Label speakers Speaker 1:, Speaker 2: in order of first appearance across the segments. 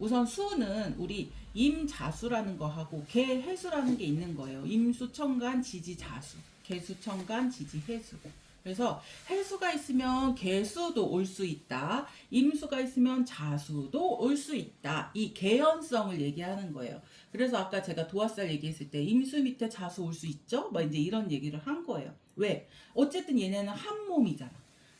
Speaker 1: 우선 수는 우리 임자수라는 거 하고 개해수라는 게 있는 거예요. 임수, 천간, 지지, 자수. 개수, 천간, 지지, 해수. 그래서 해수가 있으면 개수도 올 수 있다. 임수가 있으면 자수도 올 수 있다. 이 개연성을 얘기하는 거예요. 그래서 아까 제가 도화살 얘기했을 때 임수 밑에 자수 올 수 있죠? 뭐 이제 이런 얘기를 한 거예요. 왜? 어쨌든 얘네는 한 몸이잖아.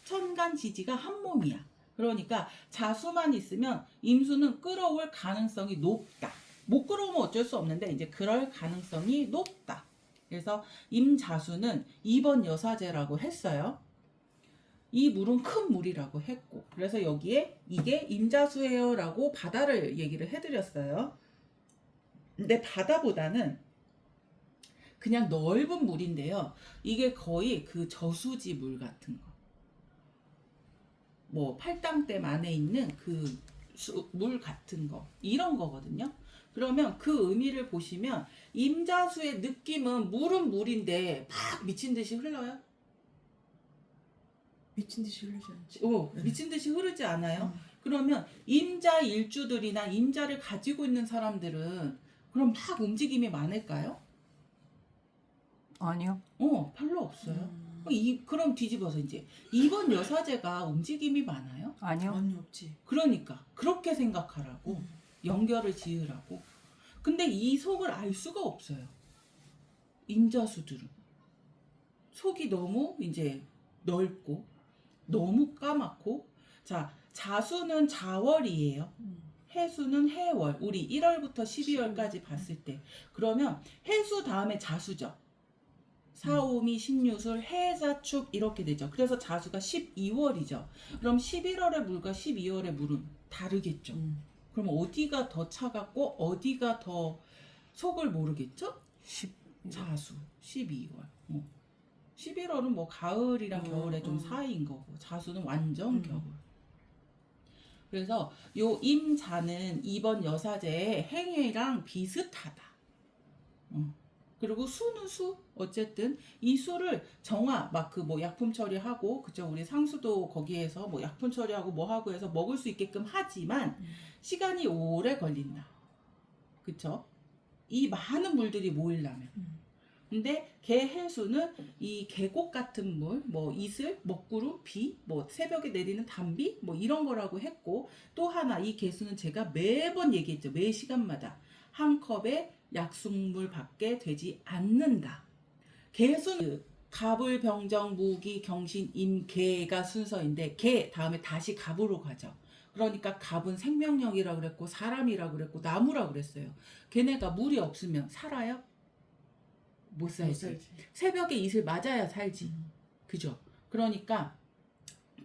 Speaker 1: 천간, 지지가 한 몸이야. 그러니까 자수만 있으면 임수는 끌어올 가능성이 높다. 못 끌어오면 어쩔 수 없는데 이제 그럴 가능성이 높다. 그래서 임자수는 2번 여사제라고 했어요. 이 물은 큰 물이라고 했고, 그래서 여기에 이게 임자수예요 라고 바다를 얘기를 해드렸어요. 근데 바다보다는 그냥 넓은 물인데요. 이게 거의 그 저수지 물 같은 거. 뭐 팔당댐 안에 있는 그 물 같은 거. 이런 거거든요. 그러면 그 의미를 보시면 임자수의 느낌은 물은 물인데 막 미친 듯이 흘러요?
Speaker 2: 미친 듯이 흐르지 않지.
Speaker 1: 미친 듯이 흐르지 않아요? 그러면 임자 일주들이나 임자를 가지고 있는 사람들은 그럼 막 움직임이 많을까요?
Speaker 3: 아니요.
Speaker 1: 별로 없어요. 그럼 뒤집어서 이제 2번 여사제가 움직임이 많아요?
Speaker 3: 아니요.
Speaker 2: 아니 없지.
Speaker 1: 그러니까 그렇게 생각하라고 연결을 지으라고. 근데 이 속을 알 수가 없어요. 임자수들은 속이 너무 이제 넓고 너무 까맣고. 자, 자수는 자월이에요. 해수는 해월. 우리 1월부터 12월까지 봤을 때 그러면 해수 다음에 자수죠. 사오미, 신유술, 해자축 이렇게 되죠. 그래서 자수가 12월이죠. 그럼 11월의 물과 12월의 물은 다르겠죠. 그럼 어디가 더 차갑고 어디가 더 속을 모르겠죠? 자수 12월. 11월은 뭐 가을이랑 겨울의 좀 사이인 거고, 자수는 완전 겨울. 그래서 요 임자는 2번 여사제의 행위랑 비슷하다. 그리고 수는 수. 어쨌든 이 수를 정화 막 그 뭐 약품 처리하고, 그죠? 우리 상수도 거기에서 뭐 약품 처리하고 뭐 하고 해서 먹을 수 있게끔 하지만 시간이 오래 걸린다. 그쵸? 이 많은 물들이 모이려면. 근데 개해수는 이 계곡 같은 물, 뭐 이슬, 먹구름, 비, 뭐 새벽에 내리는 단비, 뭐 이런 거라고 했고, 또 하나 이 개수는 제가 매번 얘기했죠. 매 시간마다 한 컵의 약수물 밖에 되지 않는다. 개수는 갑을, 병정, 무기, 경신, 임, 개가 순서인데 개 다음에 다시 갑으로 가죠. 그러니까 갑은 생명력이라고 그랬고 사람이라고 그랬고 나무라고 그랬어요. 걔네가 물이 없으면 살아요? 못 살지. 새벽에 이슬 맞아야 살지. 그죠? 그러니까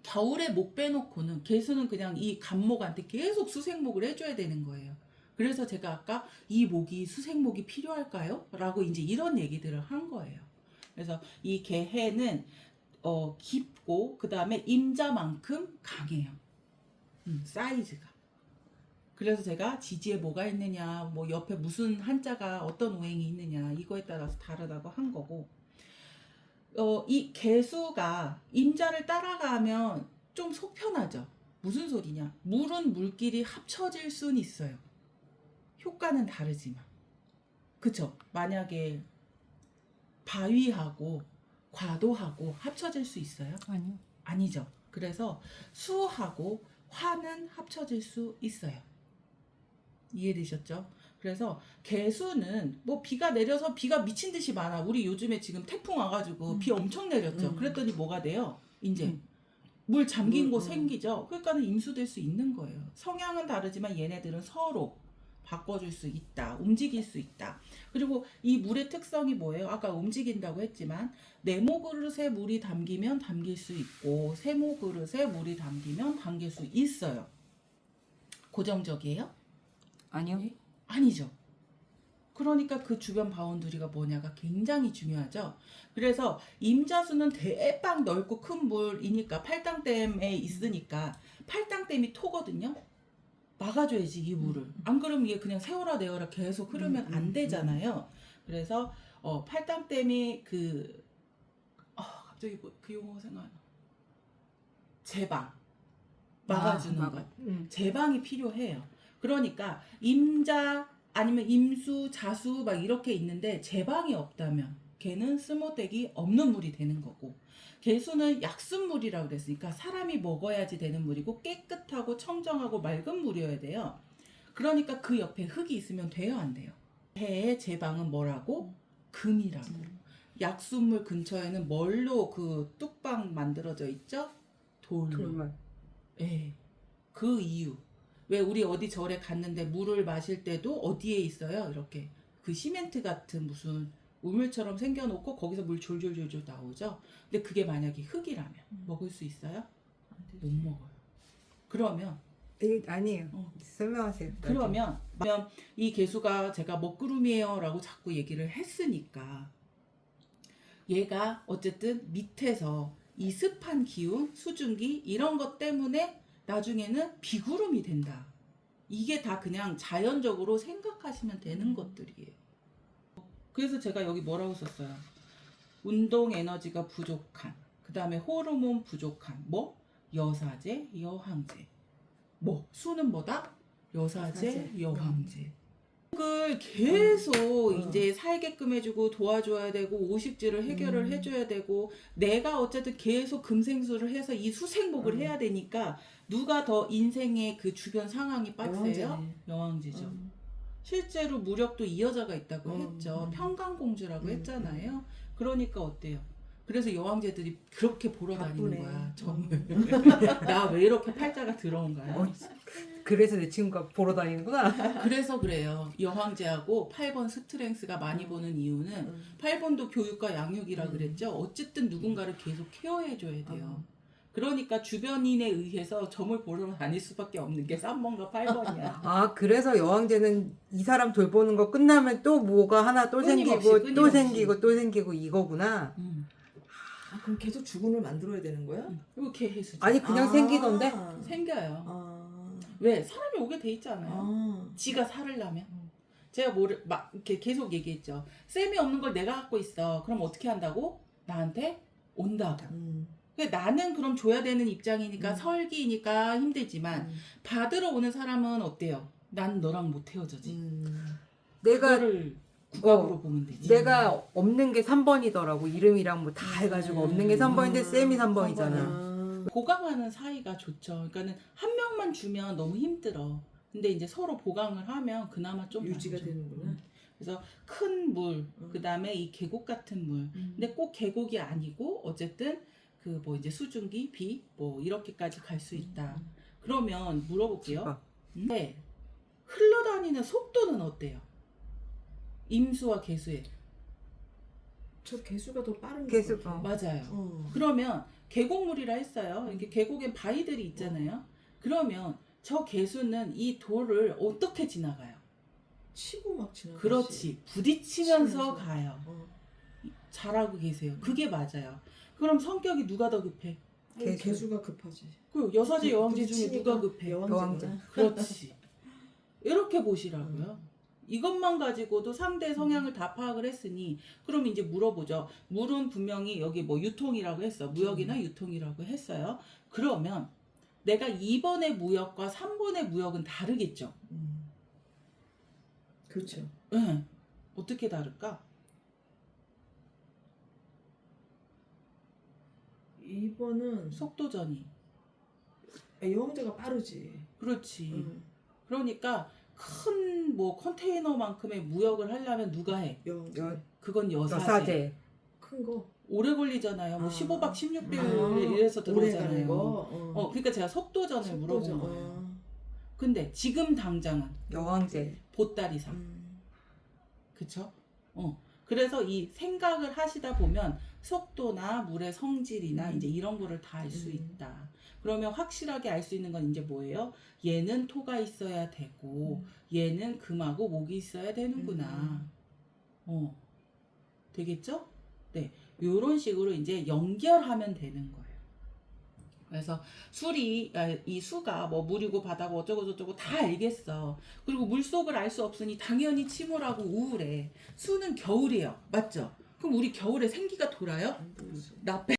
Speaker 1: 겨울에 목 빼놓고는 개수는 그냥 이 갑목한테 계속 수생목을 해줘야 되는 거예요. 그래서 제가 아까 이 목이 수생목이 필요할까요? 라고 이제 이런 얘기들을 한 거예요. 그래서 이 개해는 깊고 그 다음에 임자만큼 강해요. 사이즈가. 그래서 제가 지지에 뭐가 있느냐, 뭐 옆에 무슨 한자가 어떤 오행이 있느냐 이거에 따라서 다르다고 한 거고, 이 개수가 임자를 따라가면 좀 속편하죠. 무슨 소리냐? 물은 물끼리 합쳐질 수는 있어요. 효과는 다르지만. 그쵸? 만약에 바위하고 과도하고 합쳐질 수 있어요?
Speaker 3: 아니요.
Speaker 1: 아니죠. 그래서 수하고 화는 합쳐질 수 있어요. 이해되셨죠? 그래서 개수는 뭐 비가 내려서 비가 미친 듯이 많아. 우리 요즘에 지금 태풍 와가지고 비 엄청 내렸죠. 그랬더니 뭐가 돼요? 이제 물 잠긴 곳 생기죠. 그러니까는 임수될 수 있는 거예요. 성향은 다르지만 얘네들은 서로 바꿔줄 수 있다. 움직일 수 있다. 그리고 이 물의 특성이 뭐예요? 아까 움직인다고 했지만 네모 그릇에 물이 담기면 담길 수 있고 세모 그릇에 물이 담기면 담길 수 있어요. 고정적이에요?
Speaker 3: 아니요.
Speaker 1: 아니죠. 그러니까 그 주변 바운더리가 뭐냐가 굉장히 중요하죠. 그래서 임자수는 대빵 넓고 큰 물이니까 팔당댐에 있으니까 팔당댐이 토거든요. 막아줘야지 이 물을. 안 그러면 이게 그냥 세워라 내워라 계속 흐르면 안 되잖아요. 그래서 팔당댐이 갑자기 그 용어 생각나. 제방 막아주는 것. 제방이 필요해요. 그러니까 임자 아니면 임수, 자수 막 이렇게 있는데 제방이 없다면 걔는 쓰모댁이 없는 물이 되는 거고, 개수는 약순물이라고 그랬으니까 사람이 먹어야지 되는 물이고 깨끗하고 청정하고 맑은 물이어야 돼요. 그러니까 그 옆에 흙이 있으면 돼요, 안 돼요? 배의 제방은 뭐라고? 금이라고. 약순물 근처에는 뭘로 그 뚝방 만들어져 있죠? 돌로.
Speaker 2: 정말.
Speaker 1: 예. 그 이유. 왜 우리 어디 절에 갔는데 물을 마실 때도 어디에 있어요? 이렇게 그 시멘트 같은 무슨 우물처럼 생겨놓고 거기서 물 졸졸졸졸 나오죠. 근데 그게 만약에 흙이라면 먹을 수 있어요? 못 먹어요. 그러면
Speaker 2: 아니에요. 설명하세요.
Speaker 1: 그러면 이 개수가 제가 먹구름이에요라고 자꾸 얘기를 했으니까 얘가 어쨌든 밑에서 이 습한 기운, 수증기 이런 것 때문에 나중에는 비구름이 된다. 이게 다 그냥 자연적으로 생각하시면 되는 것들이에요. 그래서 제가 여기 뭐라고 썼어요? 운동 에너지가 부족한, 그 다음에 호르몬 부족한, 뭐? 여사제, 여황제. 뭐? 수는 뭐다? 여사제, 여황제. 을 계속 이제 살게끔 해주고 도와줘야 되고 오식지를 해결을 해줘야 되고 내가 어쨌든 계속 금생수를 해서 이 수생복을 해야 되니까 누가 더 인생의 그 주변 상황이 빡세요? 여왕제죠. 실제로 무력도 이 여자가 있다고 했죠. 평강공주라고 했잖아요. 그러니까 어때요? 그래서 여왕제들이 그렇게 보러 다니는 거야. 점을. 나 왜 이렇게 팔자가 들어온가요?
Speaker 2: 그래서 내 친구가 보러 다니는구나.
Speaker 1: 그래서 그래요. 여황제하고 8번 스트렝스가 많이 보는 이유는 8번도 교육과 양육이라 그랬죠. 어쨌든 누군가를 계속 케어해줘야 돼요. 그러니까 주변인에 의해서 점을 보러 다닐 수밖에 없는 게 3번과 8번이야.
Speaker 2: 아, 그래서 여왕제는 이 사람 돌보는 거 끝나면 또 뭐가 하나 또
Speaker 1: 끊임없이,
Speaker 2: 생기고 또
Speaker 1: 끊임없이.
Speaker 2: 생기고 또 생기고 이거구나.
Speaker 3: 아, 그럼 계속 주군을 만들어야 되는 거야?
Speaker 1: 이거 개해수죠.
Speaker 2: 아니 그냥 생기던데?
Speaker 1: 생겨요.
Speaker 3: 아.
Speaker 1: 왜? 사람이 오게 돼 있잖아요.
Speaker 3: 아.
Speaker 1: 지가 살으려면. 제가 막 이렇게 계속 얘기했죠. 셈이 없는 걸 내가 갖고 있어. 그럼 어떻게 한다고? 나한테 온다고. 그러니까 나는 그럼 줘야 되는 입장이니까 설기니까 힘들지만 받으러 오는 사람은 어때요? 난 너랑 못 헤어져지.
Speaker 2: 내가
Speaker 1: 그거를 국악으로 보면 되지.
Speaker 2: 내가 없는 게 3번이더라고. 이름이랑 뭐 다 해가지고 없는 게 3번인데 쌤이 3번이잖아.
Speaker 1: 보강하는 사이가 좋죠. 그러니까는 한 명만 주면 너무 힘들어. 근데 이제 서로 보강을 하면 그나마 좀
Speaker 3: 유지가
Speaker 1: 낫죠.
Speaker 3: 되는구나.
Speaker 1: 그래서 큰 물, 그 다음에 이 계곡 같은 물. 근데 꼭 계곡이 아니고 어쨌든 그 뭐 이제 수증기, 비, 뭐 이렇게까지 갈 수 있다. 그러면 물어볼게요. 네. 흘러다니는 속도는 어때요? 임수와 개수의.
Speaker 3: 저 개수가 더 빠른
Speaker 2: 개수,
Speaker 3: 것 같아.
Speaker 1: 맞아요. 그러면 계곡물이라 했어요. 이게 계곡엔 바위들이 있잖아요. 그러면 저 개수는 이 돌을 어떻게 지나가요?
Speaker 3: 치고 막 지나가.
Speaker 1: 그렇지. 부딪히면서
Speaker 3: 치면서.
Speaker 1: 가요. 잘하고 계세요. 그게 맞아요. 그럼 성격이 누가 더 급해?
Speaker 3: 개수가 급하지.
Speaker 1: 그 여사제 여왕제 중에 누가 급해?
Speaker 3: 여왕제.
Speaker 1: 그렇지. 이렇게 보시라고요. 이것만 가지고도 상대 성향을 다 파악을 했으니 그럼 이제 물어보죠. 물은 분명히 여기 뭐 유통이라고 했어. 무역이나 유통이라고 했어요. 그러면 내가 2번의 무역과 3번의 무역은 다르겠죠.
Speaker 3: 그렇죠.
Speaker 1: 네. 어떻게 다를까?
Speaker 3: 2번은
Speaker 1: 속도전이.
Speaker 3: 여왕제가 빠르지.
Speaker 1: 그렇지. 그러니까 큰 뭐 컨테이너만큼의 무역을 하려면 누가 해?
Speaker 3: 여왕제.
Speaker 1: 그건 여사제.
Speaker 2: 여사제.
Speaker 3: 큰 거.
Speaker 1: 오래 걸리잖아요. 뭐 15박 16일 이래서
Speaker 3: 오래 가는
Speaker 1: 들어오잖아요.
Speaker 3: 거.
Speaker 1: 그러니까 제가 속도전을 물어본
Speaker 3: 속도전.
Speaker 1: 거예요. 근데 지금 당장은
Speaker 2: 여왕제.
Speaker 1: 보따리사. 그쵸? 그래서 이 생각을 하시다 보면 속도나 물의 성질이나 이제 이런 거를 다 알 수 있다. 그러면 확실하게 알 수 있는 건 이제 뭐예요? 얘는 토가 있어야 되고 얘는 금하고 목이 있어야 되는구나. 되겠죠? 네. 요런 식으로 이제 연결하면 되는 거예요. 그래서 이 수가 뭐 물이고 바다고 어쩌고 저쩌고 다 알겠어. 그리고 물속을 알 수 없으니 당연히 침울하고 우울해. 수는 겨울이에요. 맞죠? 그럼 우리 겨울에 생기가 돌아요? 나